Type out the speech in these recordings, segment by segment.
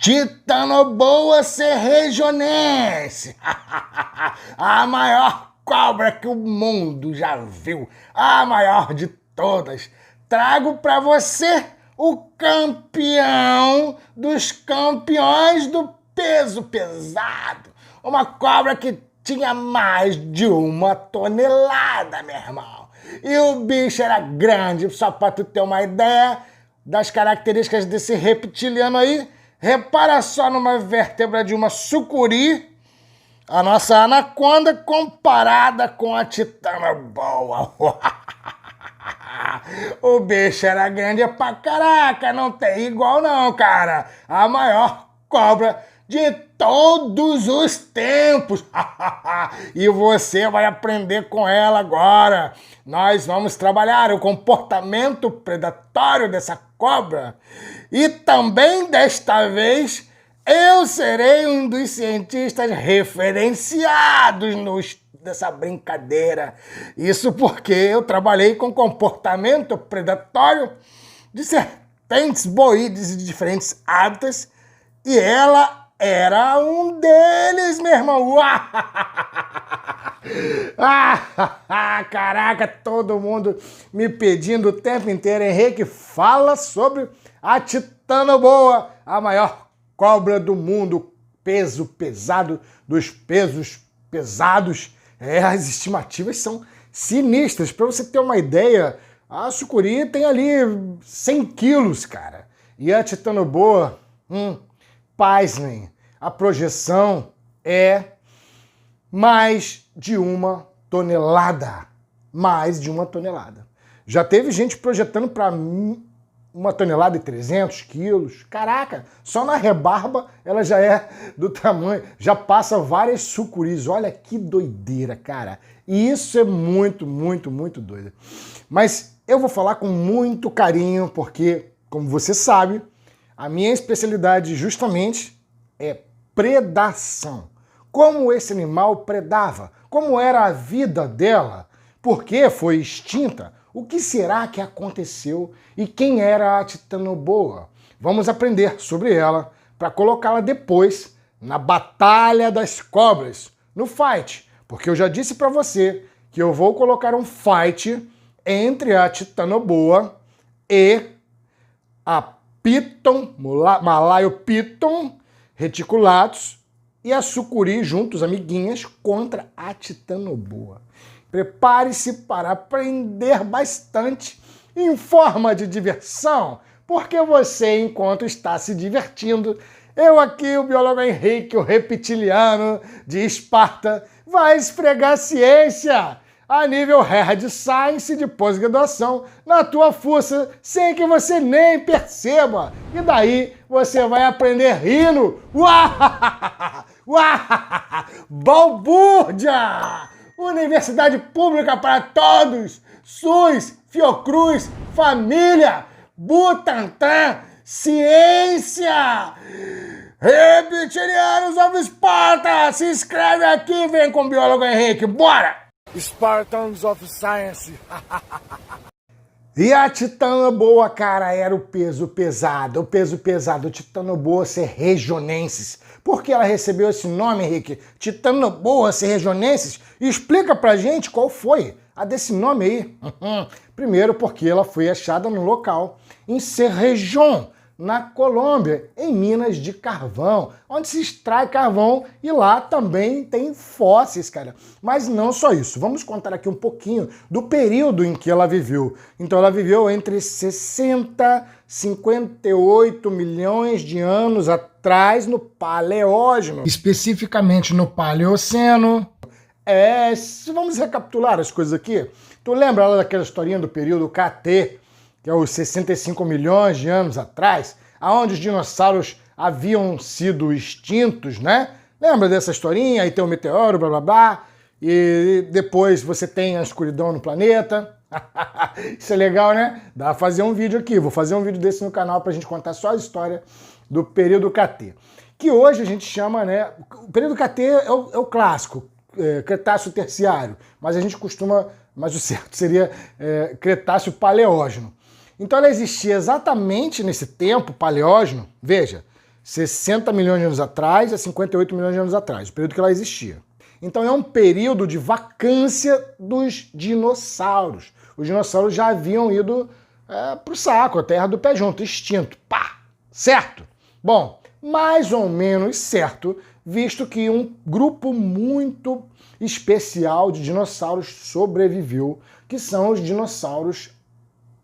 Titanoboa serregionense, a maior cobra que o mundo já viu, a maior de todas. Trago para você o campeão dos campeões do peso pesado. Uma cobra que tinha mais de 1 tonelada, meu irmão. E o bicho era grande, só para tu ter uma ideia das características desse reptiliano aí. Repara só numa vértebra de uma sucuri, a nossa anaconda comparada com a Titanoboa. O bicho era grande pra caraca, não tem igual não, cara. A maior cobra de todos os tempos. E você vai aprender com ela agora. Nós vamos trabalhar o comportamento predatório dessa cobra. E também, desta vez, eu serei um dos cientistas referenciados dessa brincadeira. Isso porque eu trabalhei com comportamento predatório de serpentes boídeas de diferentes hábitats e ela era um deles, meu irmão. Caraca, todo mundo me pedindo o tempo inteiro, Henrique, fala sobre a Titanoboa, a maior cobra do mundo, peso pesado dos pesos pesados. As estimativas são sinistras. Para você ter uma ideia, a sucuri tem ali 100 quilos, cara. E a Titanoboa, pasmem, a projeção é mais de 1 tonelada. Mais de 1 tonelada. Já teve gente projetando para 1,3 toneladas. Caraca, só na rebarba ela já é do tamanho, já passa várias sucuris. Olha que doideira, cara. E isso é muito, muito, muito doido. Mas eu vou falar com muito carinho, porque, como você sabe, a minha especialidade justamente é predação. Como esse animal predava, como era a vida dela, por que foi extinta, o que será que aconteceu e quem era a Titanoboa? Vamos aprender sobre ela para colocá-la depois na Batalha das Cobras, no fight, porque eu já disse para você que eu vou colocar um fight entre a Titanoboa e a Piton, Malayo Piton reticulatus e a sucuri juntos, amiguinhas, contra a Titanoboa. Prepare-se para aprender bastante em forma de diversão, porque você, enquanto está se divertindo, eu aqui, o biólogo Henrique, o reptiliano de Esparta, vai esfregar ciência a nível hard science de pós-graduação na tua fuça, sem que você nem perceba. E daí você vai aprender rindo. Balbúrdia! Universidade pública para todos! SUS, Fiocruz, família, Butantan, ciência! Reptilianos of Esparta! Se inscreve aqui, vem com o biólogo Henrique, bora! Spartans of Science. E a Titanoboa, cara, era o peso pesado, o Titanoboa serregionenses. Por que ela recebeu esse nome, Henrique? Titanoboa serregionenses? Explica pra gente qual foi a desse nome aí. Primeiro, porque ela foi achada no local, em Cerrejón, na Colômbia, em minas de carvão, onde se extrai carvão e lá também tem fósseis, cara. Mas não só isso, vamos contar aqui um pouquinho do período em que ela viveu. Então ela viveu entre 60 e 58 milhões de anos atrás no Paleógeno, especificamente no Paleoceno. Vamos recapitular as coisas aqui. Tu lembra lá daquela historinha do período KT, que é os 65 milhões de anos atrás, aonde os dinossauros haviam sido extintos, né? Lembra dessa historinha? Aí tem o meteoro, blá blá blá, e depois você tem a escuridão no planeta. Isso é legal, né? Dá pra fazer um vídeo aqui, vou fazer um vídeo desse no canal pra gente contar só a história do período KT. Que hoje a gente chama, né? O período KT é o clássico, Cretáceo Terciário, mas a gente costuma, mas o certo seria Cretáceo Paleógeno. Então ela existia exatamente nesse tempo, Paleógeno, veja, 60 milhões de anos atrás a 58 milhões de anos atrás, o período que ela existia. Então é um período de vacância dos dinossauros. Os dinossauros já haviam ido para o saco, a terra do pé junto, extinto. Pá! Certo? Bom, mais ou menos certo, visto que um grupo muito especial de dinossauros sobreviveu, que são os dinossauros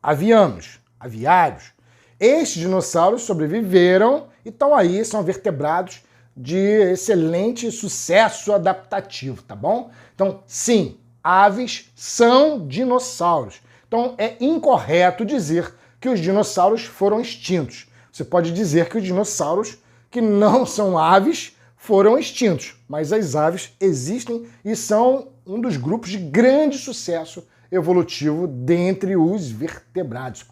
aviários. Estes dinossauros sobreviveram e estão aí, são vertebrados de excelente sucesso adaptativo, tá bom? Então, sim, aves são dinossauros. Então, é incorreto dizer que os dinossauros foram extintos. Você pode dizer que os dinossauros que não são aves foram extintos, mas as aves existem e são um dos grupos de grande sucesso evolutivo dentre os vertebrados.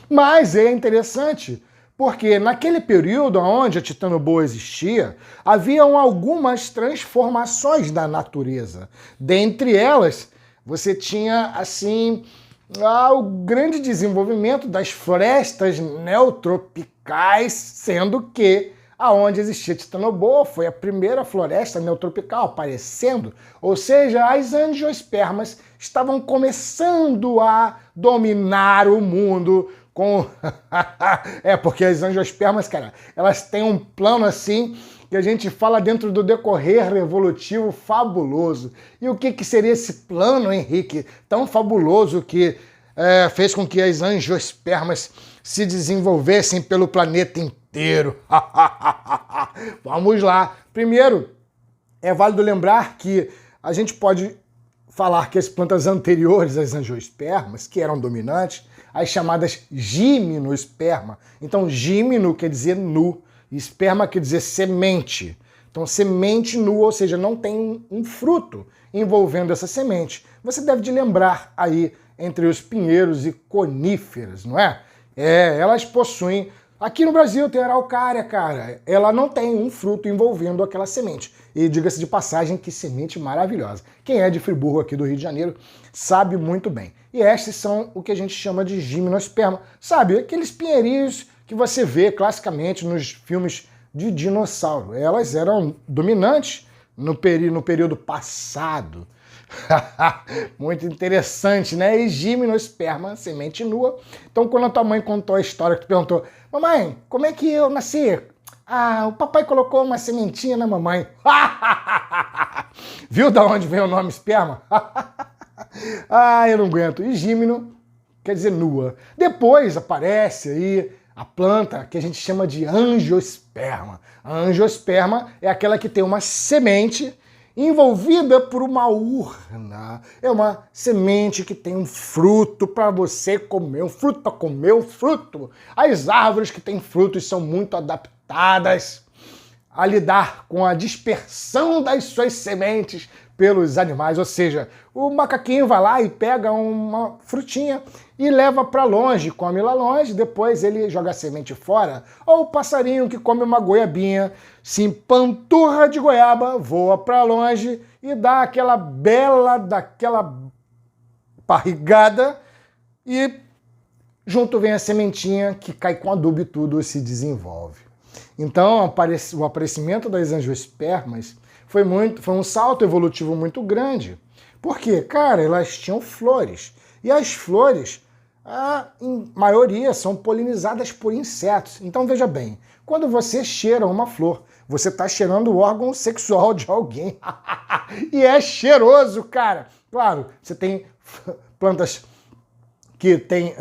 Mas é interessante porque naquele período onde a titanoboa existia, haviam algumas transformações da natureza. Dentre elas, você tinha, assim, o grande desenvolvimento das florestas neotropicais, sendo que aonde existia a titanoboa foi a primeira floresta neotropical aparecendo, ou seja, as angiospermas estavam começando a dominar o mundo com... porque as angiospermas, cara, elas têm um plano assim que a gente fala dentro do decorrer evolutivo fabuloso. E o que seria esse plano, Henrique, tão fabuloso que fez com que as angiospermas se desenvolvessem pelo planeta inteiro? Vamos lá. Primeiro, é válido lembrar que a gente pode falar que as plantas anteriores às angiospermas, que eram dominantes, as chamadas gimnosperma. Então, gimno quer dizer nu, e esperma quer dizer semente. Então, semente nua, ou seja, não tem um fruto envolvendo essa semente. Você deve de lembrar aí entre os pinheiros e coníferas, não é? Elas possuem... Aqui no Brasil tem a araucária, cara. Ela não tem um fruto envolvendo aquela semente. E diga-se de passagem, que semente maravilhosa. Quem é de Friburgo, aqui do Rio de Janeiro, sabe muito bem. E estes são o que a gente chama de gimnosperma. Sabe, aqueles pinheirinhos que você vê classicamente nos filmes de dinossauro. Elas eram dominantes no período passado. Muito interessante, né? E gimnosperma, semente nua. Então, quando a tua mãe contou a história, que tu perguntou: mamãe, como é que eu nasci? O papai colocou uma sementinha na mamãe. Viu de onde vem o nome esperma? Eu não aguento. E gimno quer dizer nua. Depois aparece aí a planta que a gente chama de angiosperma. A angiosperma é aquela que tem uma semente envolvida por uma urna. É uma semente que tem um fruto para você comer, um fruto para comer um fruto. As árvores que têm frutos são muito adaptadas a lidar com a dispersão das suas sementes pelos animais, ou seja, o macaquinho vai lá e pega uma frutinha e leva para longe, come lá longe, depois ele joga a semente fora, ou o passarinho que come uma goiabinha, se empanturra de goiaba, voa para longe e dá aquela barrigada e junto vem a sementinha que cai com adubo e tudo se desenvolve. Então, o aparecimento das angiospermas foi um salto evolutivo muito grande. Por quê? Cara, elas tinham flores. E as flores, em maioria, são polinizadas por insetos. Então, veja bem, quando você cheira uma flor, você está cheirando o órgão sexual de alguém. E é cheiroso, cara. Claro, você tem plantas que tem,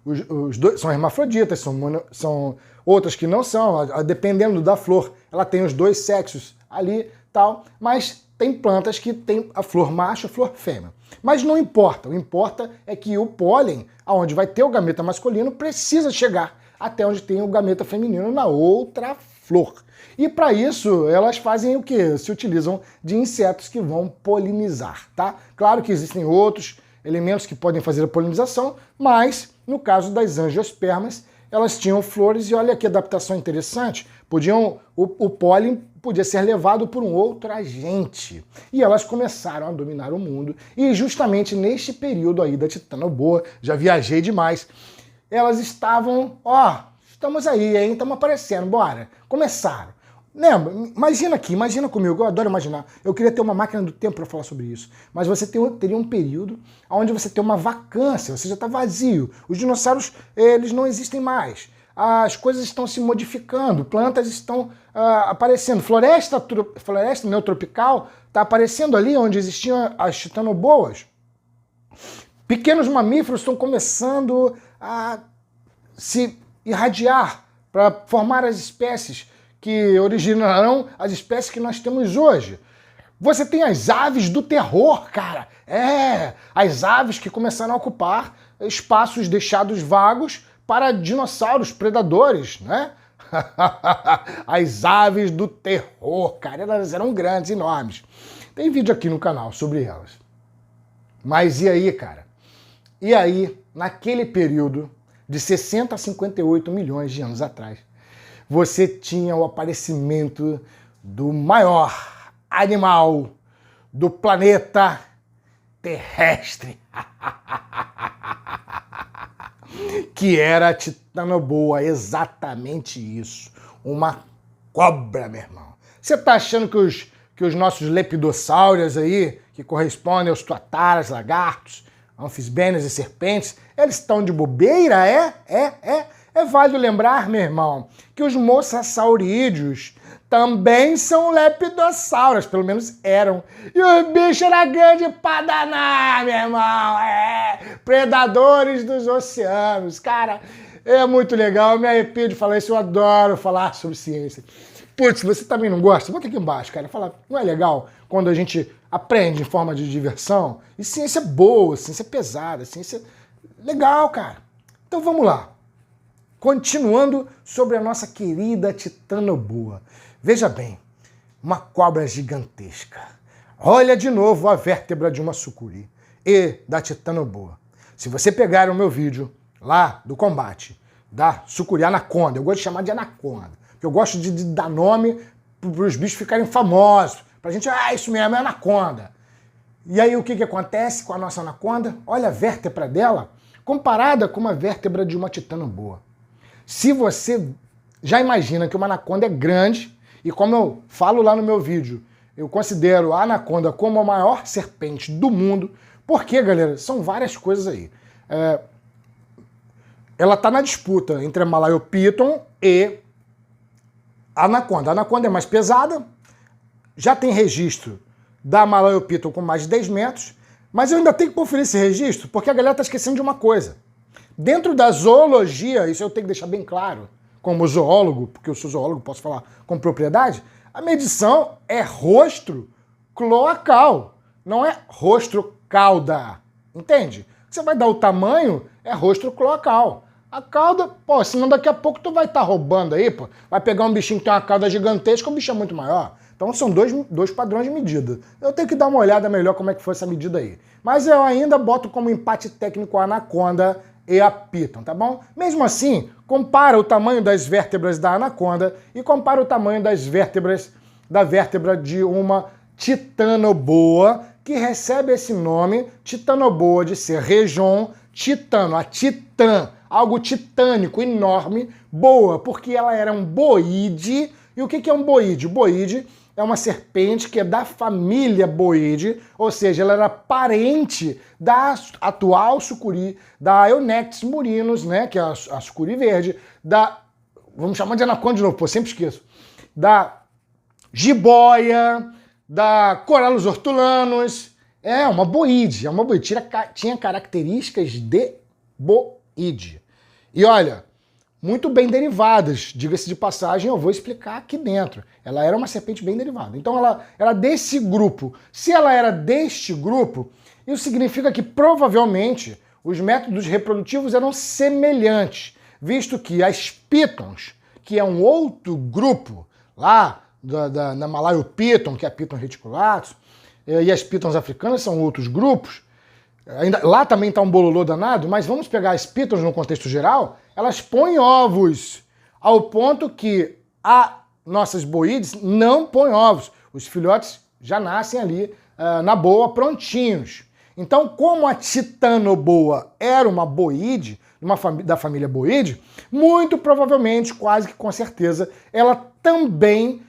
os dois são hermafroditas, são outras que não são, dependendo da flor, ela tem os dois sexos ali, tal, mas tem plantas que tem a flor macho e a flor fêmea. Mas não importa, o importa é que o pólen, aonde vai ter o gameta masculino, precisa chegar até onde tem o gameta feminino na outra flor. E para isso, elas fazem o quê? Se utilizam de insetos que vão polinizar, tá? Claro que existem outros elementos que podem fazer a polinização, mas no caso das angiospermas, elas tinham flores e olha que adaptação interessante, o pólen podia ser levado por um outro agente. E elas começaram a dominar o mundo. E justamente neste período aí da titanoboa, já viajei demais, elas estavam Estamos aí, hein? Estamos aparecendo, bora. Começaram. Lembra? Imagina aqui, imagina comigo, eu adoro imaginar. Eu queria ter uma máquina do tempo para falar sobre isso. Mas você teria um período onde você tem uma vacância, você já está vazio. Os dinossauros, eles não existem mais. As coisas estão se modificando, plantas estão aparecendo. Floresta neotropical está aparecendo ali onde existiam as titanoboas. Pequenos mamíferos estão começando a se irradiar para formar as espécies que originarão as espécies que nós temos hoje. Você tem as aves do terror, cara. As aves que começaram a ocupar espaços deixados vagos para dinossauros predadores, né? As aves do terror, cara. Elas eram grandes, enormes. Tem vídeo aqui no canal sobre elas. Mas e aí, cara? E aí, naquele período de 60 a 58 milhões de anos atrás, você tinha o aparecimento do maior animal do planeta terrestre, que era a titanoboa, exatamente isso, uma cobra, meu irmão. Você tá achando que os nossos lepidossauros aí, que correspondem aos tuataras, lagartos, anfisbênios e serpentes, eles estão de bobeira, É válido lembrar, meu irmão, que os mosassaurídeos também são lepidossauros, pelo menos eram. E os bichos eram grandes pra danar, meu irmão. Predadores dos oceanos. Cara, é muito legal, eu me arrepio de falar isso, eu adoro falar sobre ciência. Putz, se você também não gosta, bota aqui embaixo, cara. Fala, não é legal quando a gente aprende em forma de diversão? E ciência boa, ciência pesada, ciência legal, cara. Então vamos lá. Continuando sobre a nossa querida titanoboa. Veja bem, uma cobra gigantesca. Olha de novo a vértebra de uma sucuri e da titanoboa. Se você pegar o meu vídeo lá do combate da sucuri anaconda, eu gosto de chamar de anaconda, porque eu gosto de dar nome para os bichos ficarem famosos, para a gente, isso mesmo, é anaconda. E aí o que acontece com a nossa anaconda? Olha a vértebra dela, comparada com uma vértebra de uma titanoboa. Se você já imagina que uma anaconda é grande, e como eu falo lá no meu vídeo, eu considero a anaconda como a maior serpente do mundo, porque, galera, são várias coisas aí. Ela está na disputa entre a Malaiopiton e a anaconda. A anaconda é mais pesada, já tem registro da Malaiopiton com mais de 10 metros, mas eu ainda tenho que conferir esse registro, porque a galera está esquecendo de uma coisa. Dentro da zoologia, isso eu tenho que deixar bem claro, como zoólogo, porque eu sou zoólogo, posso falar com propriedade, a medição é rostro cloacal, não é rostro cauda, entende? Você vai dar o tamanho, é rostro cloacal. A cauda, senão daqui a pouco tu vai estar roubando aí, vai pegar um bichinho que tem uma cauda gigantesca, o bicho é muito maior. Então são dois padrões de medida. Eu tenho que dar uma olhada melhor como é que foi essa medida aí. Mas eu ainda boto como empate técnico a anaconda e a piton, tá bom? Mesmo assim, compara o tamanho das vértebras da anaconda e compara o tamanho das vértebras da vértebra de uma titanoboa, que recebe esse nome, titanoboa, de ser região titano, a titã, algo titânico, enorme, boa, porque ela era um boide. E o que é um boide? O boide é uma serpente que é da família boide, ou seja, ela era parente da atual sucuri, da Eunectes murinus, né, que é a sucuri verde, vamos chamar de anaconda de novo, sempre esqueço, da jiboia, da Corallus hortulanos, uma boide, tinha características de boide. E olha, muito bem derivadas, diga-se de passagem, eu vou explicar aqui dentro. Ela era uma serpente bem derivada. Então ela era desse grupo. Se ela era deste grupo, isso significa que provavelmente os métodos reprodutivos eram semelhantes, visto que as pitons, que é um outro grupo lá da Malaiopiton, que é a Piton reticulatus, e as pitons africanas são outros grupos. Lá também está um bololô danado, mas vamos pegar as pitons no contexto geral, elas põem ovos, ao ponto que nossas boides não põem ovos. Os filhotes já nascem ali na boa, prontinhos. Então, como a titanoboa era uma boide, da família boídea, muito provavelmente, quase que com certeza, ela também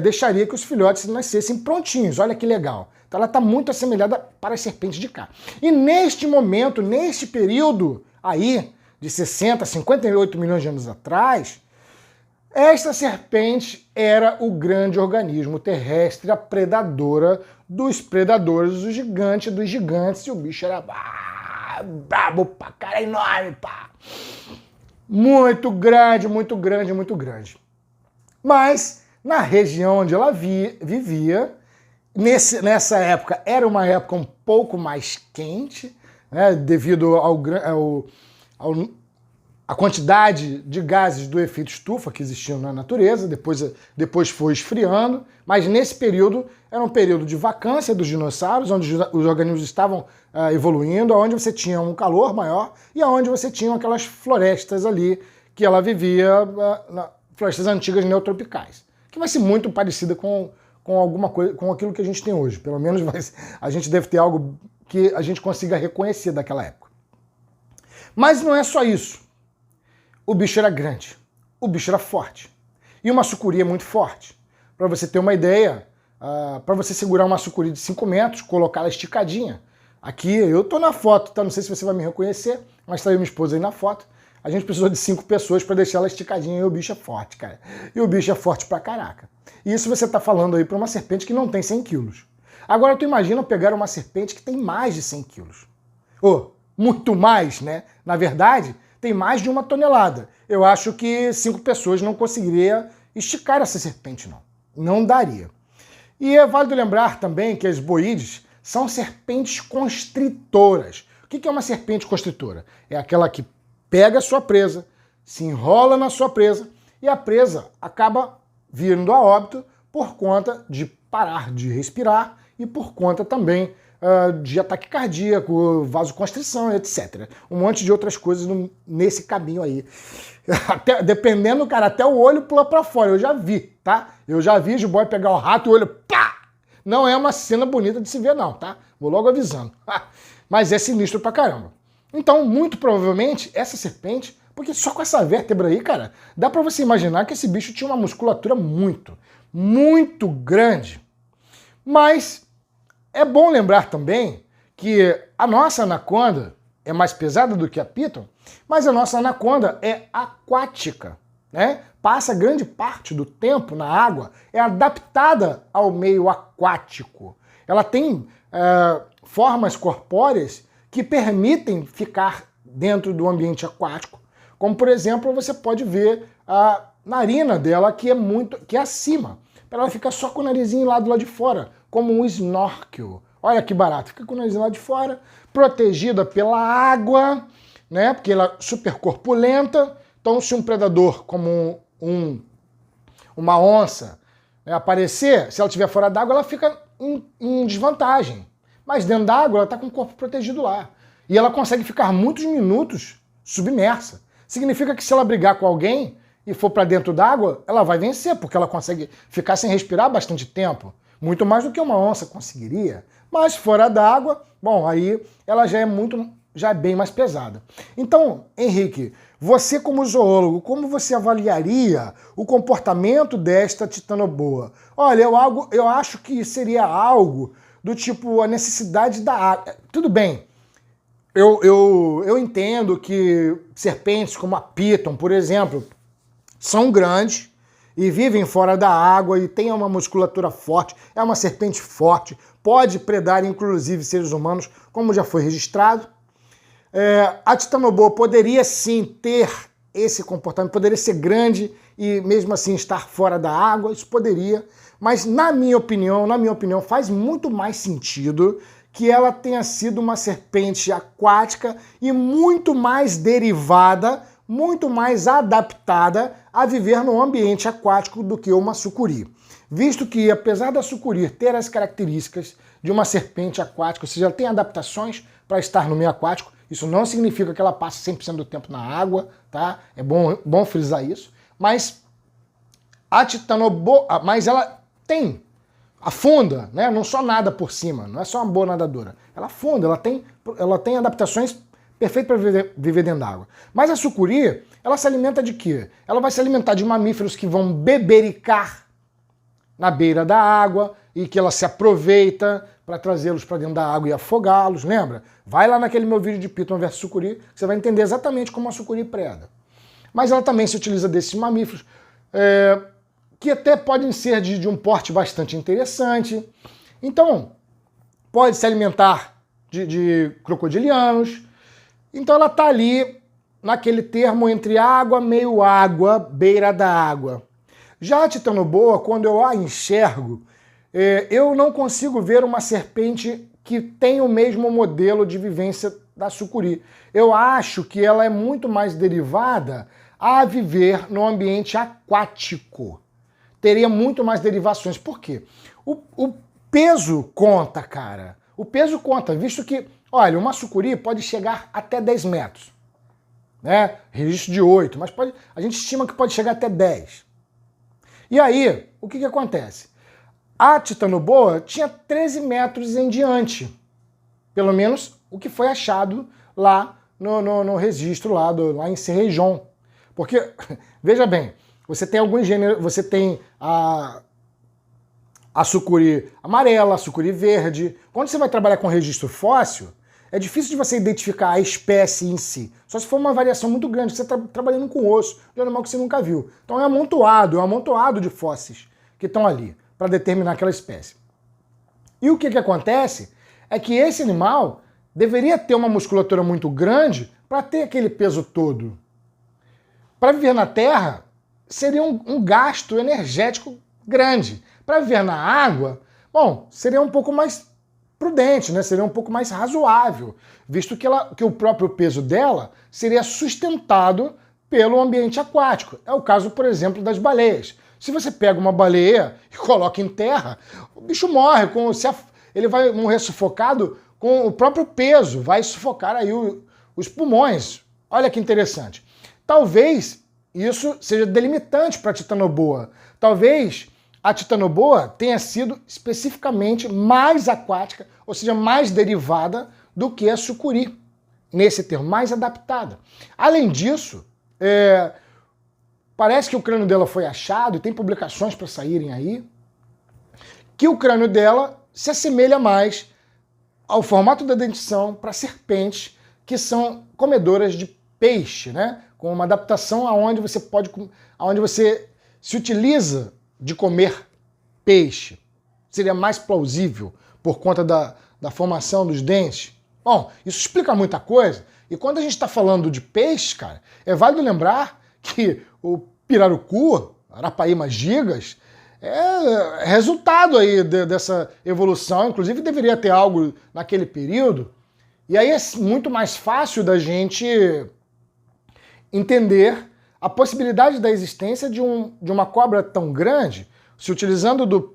deixaria que os filhotes nascessem prontinhos. Olha que legal. Então ela está muito assemelhada para as serpentes de cá. E neste momento, neste período aí, de 60, 58 milhões de anos atrás, esta serpente era o grande organismo terrestre, a predadora dos predadores, o gigante dos gigantes, e o bicho era brabo pra cara, enorme, pá. Muito grande, muito grande, muito grande. Mas na região onde ela vivia, nessa época, era uma época um pouco mais quente, né, devido a quantidade de gases do efeito estufa que existiam na natureza, depois foi esfriando, mas nesse período era um período de vacância dos dinossauros, onde os organismos estavam evoluindo, onde você tinha um calor maior e onde você tinha aquelas florestas ali que ela vivia, florestas antigas neotropicais, que vai ser muito parecida com alguma coisa, com aquilo que a gente tem hoje. Pelo menos a gente deve ter algo que a gente consiga reconhecer daquela época. Mas não é só isso. O bicho era grande, o bicho era forte. E uma sucuri é muito forte. Para você ter uma ideia, para você segurar uma sucuri de 5 metros, colocá-la esticadinha. Aqui, eu tô na foto, tá? Não sei se você vai me reconhecer, mas tá eu e minha esposa aí na foto. A gente precisou de 5 pessoas para deixar ela esticadinha e o bicho é forte, cara. E o bicho é forte pra caraca. E isso você tá falando aí para uma serpente que não tem 100 quilos. Agora tu imagina pegar uma serpente que tem mais de 100 quilos. Muito mais, né? Na verdade, tem mais de 1 tonelada. Eu acho que 5 pessoas não conseguiriam esticar essa serpente, não. Não daria. E é válido lembrar também que as boídeas são serpentes constritoras. O que é uma serpente constritora? É aquela que pega a sua presa, se enrola na sua presa e a presa acaba vindo a óbito por conta de parar de respirar e por conta também de ataque cardíaco, vasoconstrição, etc. Um monte de outras coisas nesse caminho aí. Dependendo, cara, até o olho pula pra fora. Eu já vi, tá? Eu já vi jiboia pegar o rato e o olho... Pá! Não é uma cena bonita de se ver, não, tá? Vou logo avisando. Mas é sinistro pra caramba. Então, muito provavelmente, essa serpente... Porque só com essa vértebra aí, cara, dá pra você imaginar que esse bicho tinha uma musculatura muito, muito grande. Mas... é bom lembrar também que a nossa anaconda é mais pesada do que a piton, mas a nossa anaconda é aquática, né? Passa grande parte do tempo na água, é adaptada ao meio aquático. Ela tem formas corpóreas que permitem ficar dentro do ambiente aquático, como por exemplo você pode ver a narina dela que é acima, para ela ficar só com o narizinho lá do lado de fora, como um snorkel. Olha que barato, fica com o nariz lá de fora, protegida pela água, né? Porque ela é super corpulenta. Então, se um predador como uma onça, né, aparecer, se ela estiver fora d'água, ela fica em desvantagem. Mas dentro d'água, ela está com o corpo protegido lá. E ela consegue ficar muitos minutos submersa. Significa que se ela brigar com alguém e for para dentro d'água, ela vai vencer, porque ela consegue ficar sem respirar bastante tempo. Muito mais do que uma onça conseguiria. Mas fora d'água, bom, aí ela já é bem mais pesada. Então, Henrique, você como zoólogo, como você avaliaria o comportamento desta titanoboa? Olha, eu acho que seria algo do tipo a necessidade da água. Tudo bem, eu entendo que serpentes como a piton, por exemplo, são grandes, e vivem fora da água e têm uma musculatura forte, é uma serpente forte, pode predar inclusive seres humanos, como já foi registrado. A titanoboa poderia sim ter esse comportamento, poderia ser grande e mesmo assim estar fora da água, isso poderia, mas na minha opinião, faz muito mais sentido que ela tenha sido uma serpente aquática e muito mais derivada, muito mais adaptada a viver no ambiente aquático do que uma sucuri. Visto que, apesar da sucuri ter as características de uma serpente aquática, ou seja, ela tem adaptações para estar no meio aquático, isso não significa que ela passe 100% do tempo na água, tá? É bom frisar isso. Mas a titanoboa, mas ela afunda, né? Não só nada por cima, não é só uma boa nadadora. Ela afunda, ela tem adaptações perfeito para viver dentro d'água. Mas a sucuri, ela se alimenta de quê? Ela vai se alimentar de mamíferos que vão bebericar na beira da água e que ela se aproveita para trazê-los para dentro da água e afogá-los, lembra? Vai lá naquele meu vídeo de Piton versus sucuri, que você vai entender exatamente como a sucuri preda. Mas ela também se utiliza desses mamíferos, que até podem ser de um porte bastante interessante. Então, pode se alimentar de crocodilianos. Então ela está ali naquele termo entre água, meio água, beira da água. Já a titanoboa, quando eu a enxergo, eu não consigo ver uma serpente que tem o mesmo modelo de vivência da sucuri. Eu acho que ela é muito mais derivada a viver no ambiente aquático. Teria muito mais derivações. Por quê? O peso conta, cara. O peso conta, visto que, olha, uma sucuri pode chegar até 10 metros. Né? Registro de 8, mas a gente estima que pode chegar até 10. E aí, o que acontece? A titanoboa tinha 13 metros em diante. Pelo menos o que foi achado lá no registro lá em Cerrejón. Porque, veja bem, você tem alguns gêneros, você tem a sucuri amarela, a sucuri verde. Quando você vai trabalhar com registro fóssil, é difícil de você identificar a espécie em si. Só se for uma variação muito grande, você está trabalhando com osso de animal que você nunca viu. Então é um amontoado de fósseis que estão ali para determinar aquela espécie. E o que acontece é que esse animal deveria ter uma musculatura muito grande para ter aquele peso todo. Para viver na Terra, seria um gasto energético grande. Para viver na água, bom, seria um pouco mais prudente, né? Seria um pouco mais razoável, visto que o próprio peso dela seria sustentado pelo ambiente aquático. É o caso, por exemplo, das baleias. Se você pega uma baleia e coloca em terra, o bicho morre, ele vai morrer sufocado com o próprio peso, vai sufocar aí os pulmões. Olha que interessante. Talvez isso seja delimitante para a titanoboa. Talvez a titanoboa tenha sido especificamente mais aquática, ou seja, mais derivada do que a sucuri, nesse termo, mais adaptada. Além disso, parece que o crânio dela foi achado, e tem publicações para saírem aí, que o crânio dela se assemelha mais ao formato da dentição para serpentes que são comedoras de peixe, né? Com uma adaptação aonde você se utiliza de comer peixe. Seria mais plausível por conta da formação dos dentes. Bom, isso explica muita coisa. E quando a gente está falando de peixe, cara, é válido lembrar que o pirarucu, Arapaíma gigas, é resultado aí dessa evolução. Inclusive deveria ter algo naquele período. E aí é muito mais fácil da gente entender a possibilidade da existência de uma cobra tão grande, se utilizando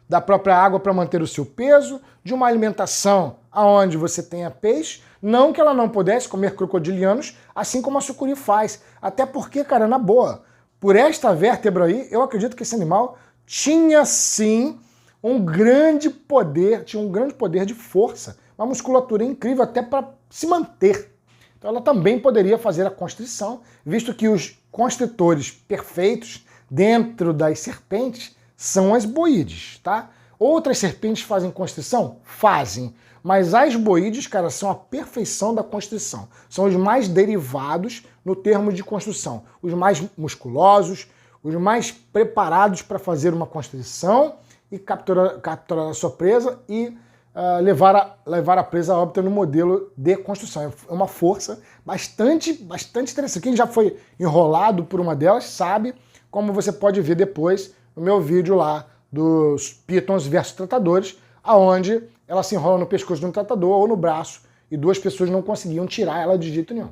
da própria água para manter o seu peso, de uma alimentação onde você tenha peixe, não que ela não pudesse comer crocodilianos, assim como a sucuri faz. Até porque, cara, na boa, por esta vértebra aí, eu acredito que esse animal tinha sim um grande poder de força, uma musculatura incrível até para se manter. Então ela também poderia fazer a constrição, visto que os constritores perfeitos dentro das serpentes são as boídeas, tá? Outras serpentes fazem constrição? Fazem. Mas as boídeas, cara, são a perfeição da constrição. São os mais derivados no termo de construção. Os mais musculosos, os mais preparados para fazer uma constrição e capturar a sua presa e levar a presa a óbito no modelo de construção. É uma força bastante interessante. Quem já foi enrolado por uma delas sabe, como você pode ver depois no meu vídeo lá dos pitons versus tratadores, aonde ela se enrola no pescoço de um tratador ou no braço e duas pessoas não conseguiam tirar ela de jeito nenhum.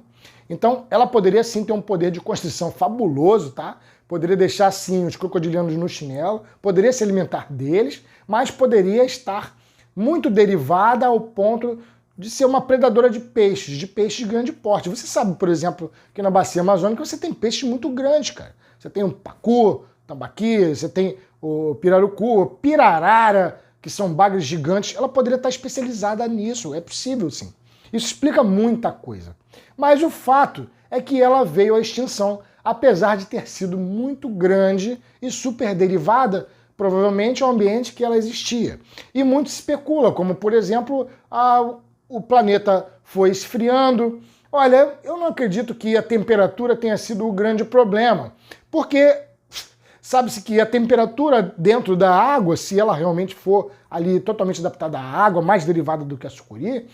Então ela poderia sim ter um poder de constrição fabuloso, tá? Poderia deixar sim os crocodilianos no chinelo, poderia se alimentar deles, mas poderia estar muito derivada ao ponto de ser uma predadora de peixes de grande porte. Você sabe, por exemplo, que na bacia amazônica você tem peixes muito grandes, cara. Você tem o pacu, tambaqui, você tem o pirarucu, pirarara, que são bagres gigantes. Ela poderia estar especializada nisso, é possível sim. Isso explica muita coisa. Mas o fato é que ela veio à extinção, apesar de ter sido muito grande e super derivada, provavelmente, ao ambiente que ela existia. E muito se especula, como, por exemplo, o planeta foi esfriando. Olha, eu não acredito que a temperatura tenha sido o grande problema, porque sabe-se que a temperatura dentro da água, se ela realmente for ali totalmente adaptada à água, mais derivada do que a sucuri,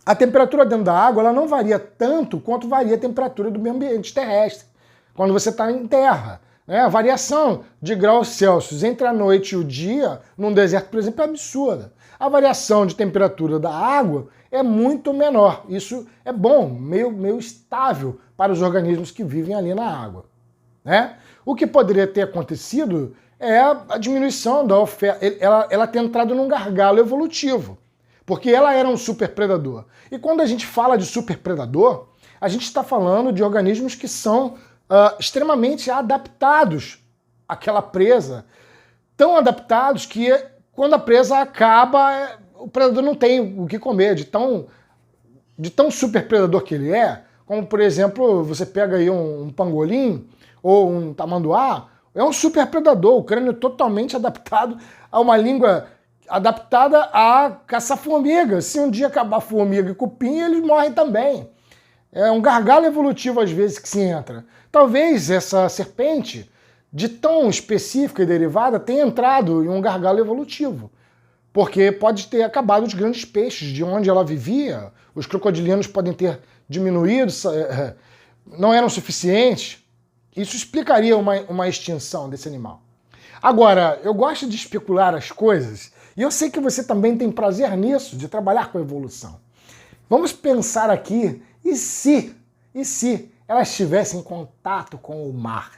a temperatura dentro da água ela não varia tanto quanto varia a temperatura do meio ambiente terrestre, quando você está em terra. A variação de graus Celsius entre a noite e o dia, num deserto, por exemplo, é absurda. A variação de temperatura da água é muito menor. Isso é bom, meio estável para os organismos que vivem ali na água. O que poderia ter acontecido é a diminuição da oferta, ela ter entrado num gargalo evolutivo, porque ela era um superpredador. E quando a gente fala de superpredador, a gente está falando de organismos que são extremamente adaptados àquela presa, tão adaptados que quando a presa acaba, o predador não tem o que comer, de tão super predador que ele é, como por exemplo, você pega aí um pangolim ou um tamanduá, é um super predador, o crânio totalmente adaptado a uma língua adaptada a caçar formiga. Se um dia acabar formiga e cupim, eles morrem também. É um gargalo evolutivo às vezes que se entra. Talvez essa serpente, de tão específica e derivada, tenha entrado em um gargalo evolutivo. Porque pode ter acabado os grandes peixes de onde ela vivia, os crocodilianos podem ter diminuído, não eram suficientes. Isso explicaria uma extinção desse animal. Agora, eu gosto de especular as coisas, e eu sei que você também tem prazer nisso, de trabalhar com evolução. Vamos pensar aqui, e se elas estivessem em contato com o mar?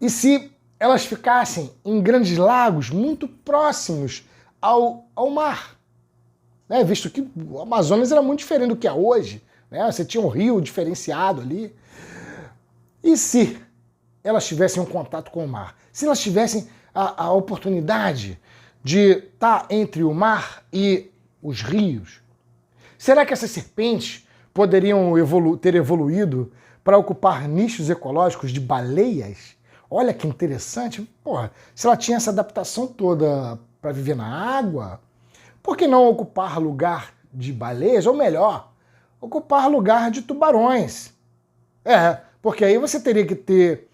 E se elas ficassem em grandes lagos muito próximos ao mar? Visto que o Amazonas era muito diferente do que é hoje. Você tinha um rio diferenciado ali. E se elas tivessem um contato com o mar? Se elas tivessem a oportunidade de estar entre o mar e os rios? Será que essas serpentes poderiam ter evoluído para ocupar nichos ecológicos de baleias? Olha que interessante. Porra, se ela tinha essa adaptação toda para viver na água, por que não ocupar lugar de baleias? Ou melhor, ocupar lugar de tubarões. Porque aí você teria que ter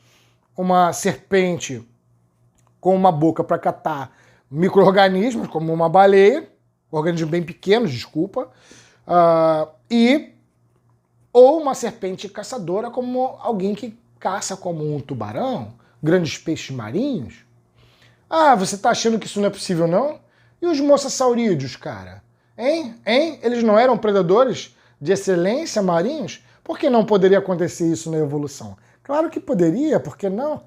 uma serpente com uma boca para catar micro-organismos, como uma baleia, organismos bem pequenos, desculpa, ou uma serpente caçadora como alguém que caça como um tubarão, grandes peixes marinhos. Você tá achando que isso não é possível, não? E os mosassaurídeos, cara? Hein? Eles não eram predadores de excelência marinhos? Por que não poderia acontecer isso na evolução? Claro que poderia, por que não?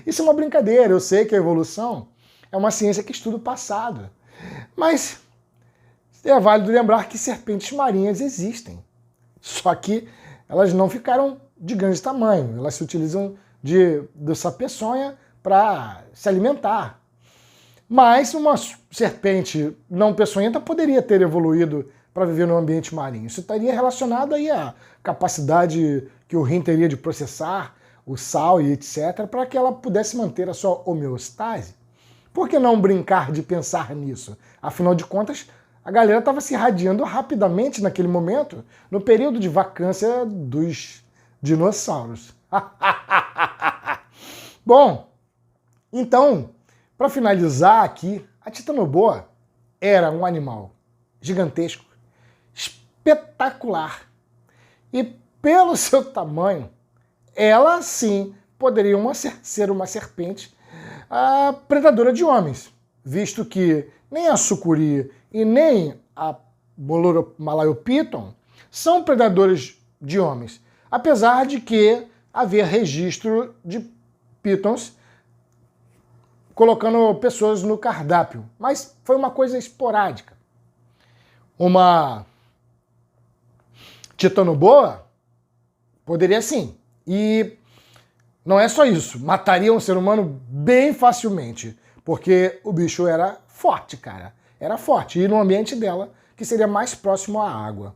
Isso é uma brincadeira, eu sei que a evolução é uma ciência que estuda o passado. Mas é válido lembrar que serpentes marinhas existem. Só que elas não ficaram de grande tamanho, elas se utilizam dessa peçonha para se alimentar. Mas uma serpente não peçonhenta poderia ter evoluído para viver no ambiente marinho. Isso estaria relacionado aí à capacidade que o rim teria de processar o sal e etc, para que ela pudesse manter a sua homeostase. Por que não brincar de pensar nisso? Afinal de contas, a galera estava se irradiando rapidamente naquele momento, no período de vacância dos dinossauros. Bom, então, para finalizar aqui, a titanoboa era um animal gigantesco, espetacular. E pelo seu tamanho, ela sim poderia ser uma serpente predadora de homens, visto que nem a sucuri e nem a Malayo Piton são predadores de homens, apesar de que haver registro de pitons colocando pessoas no cardápio, mas foi uma coisa esporádica. Uma titanoboa poderia sim, e não é só isso, mataria um ser humano bem facilmente, porque o bicho era forte, cara, era forte, e no ambiente dela, que seria mais próximo à água.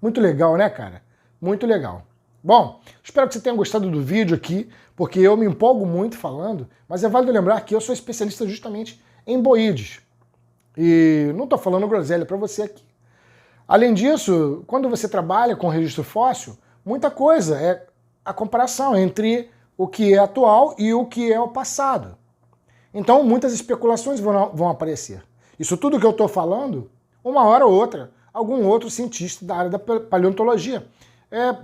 Muito legal, né, cara? Muito legal. Bom, espero que você tenha gostado do vídeo aqui, porque eu me empolgo muito falando, mas é válido lembrar que eu sou especialista justamente em boídeos. E não estou falando groselha para você aqui. Além disso, quando você trabalha com registro fóssil, muita coisa é a comparação entre o que é atual e o que é o passado. Então, muitas especulações vão aparecer. Isso tudo que eu estou falando, uma hora ou outra, algum outro cientista da área da paleontologia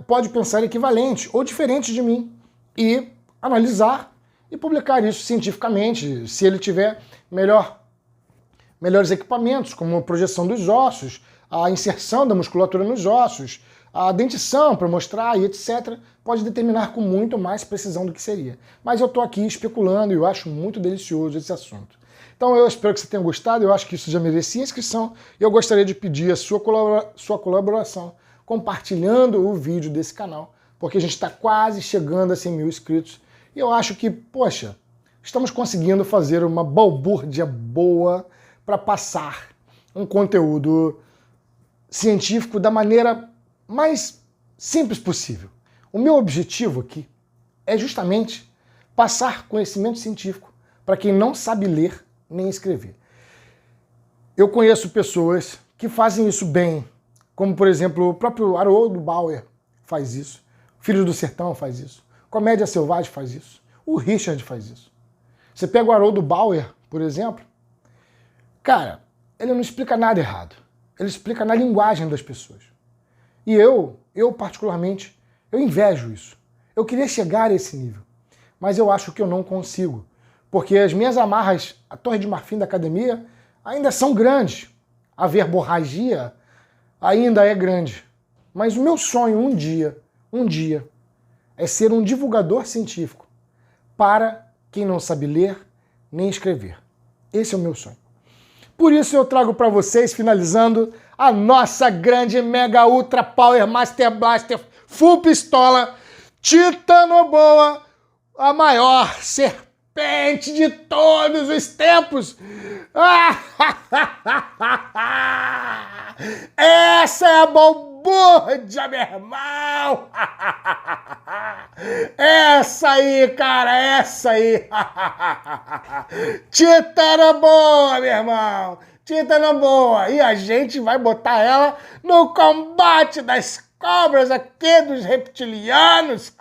pode pensar equivalente ou diferente de mim e analisar e publicar isso cientificamente, se ele tiver melhores equipamentos, como a projeção dos ossos, a inserção da musculatura nos ossos, a dentição para mostrar e etc., pode determinar com muito mais precisão do que seria. Mas eu estou aqui especulando e eu acho muito delicioso esse assunto. Então eu espero que você tenha gostado, eu acho que isso já merecia inscrição e eu gostaria de pedir a sua colaboração compartilhando o vídeo desse canal, porque a gente está quase chegando a 100 mil inscritos e eu acho que, poxa, estamos conseguindo fazer uma balbúrdia boa para passar um conteúdo científico da maneira mais simples possível. O meu objetivo aqui é justamente passar conhecimento científico para quem não sabe ler nem escrever. Eu conheço pessoas que fazem isso bem, como, por exemplo, o próprio Haroldo Bauer faz isso, Filhos do Sertão faz isso, Comédia Selvagem faz isso, o Richard faz isso. Você pega o Haroldo Bauer, por exemplo, cara, ele não explica nada errado. Ele explica na linguagem das pessoas. E eu particularmente, eu invejo isso. Eu queria chegar a esse nível, mas eu acho que eu não consigo, porque as minhas amarras à Torre de Marfim da academia ainda são grandes. A verborragia ainda é grande. Mas o meu sonho um dia, é ser um divulgador científico para quem não sabe ler nem escrever. Esse é o meu sonho. Por isso eu trago para vocês, finalizando, a nossa grande Mega Ultra Power Master Blaster Full Pistola Titanoboa, a maior serpente de todos os tempos. Essa é a balbúrdia, meu irmão! Essa aí, cara, essa aí! Titanoboa, meu irmão! Titanoboa! E a gente vai botar ela no combate das cobras aqui dos reptilianos!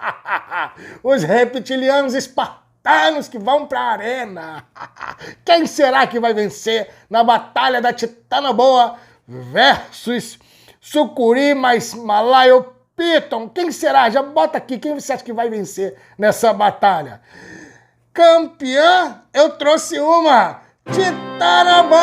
Os reptilianos espartanos que vão pra arena! Quem será que vai vencer na batalha da Titanoboa versus Sucuri mais Malayo Piton? Quem será? Já bota aqui, quem você acha que vai vencer nessa batalha? Campeã, eu trouxe uma Titanoboa!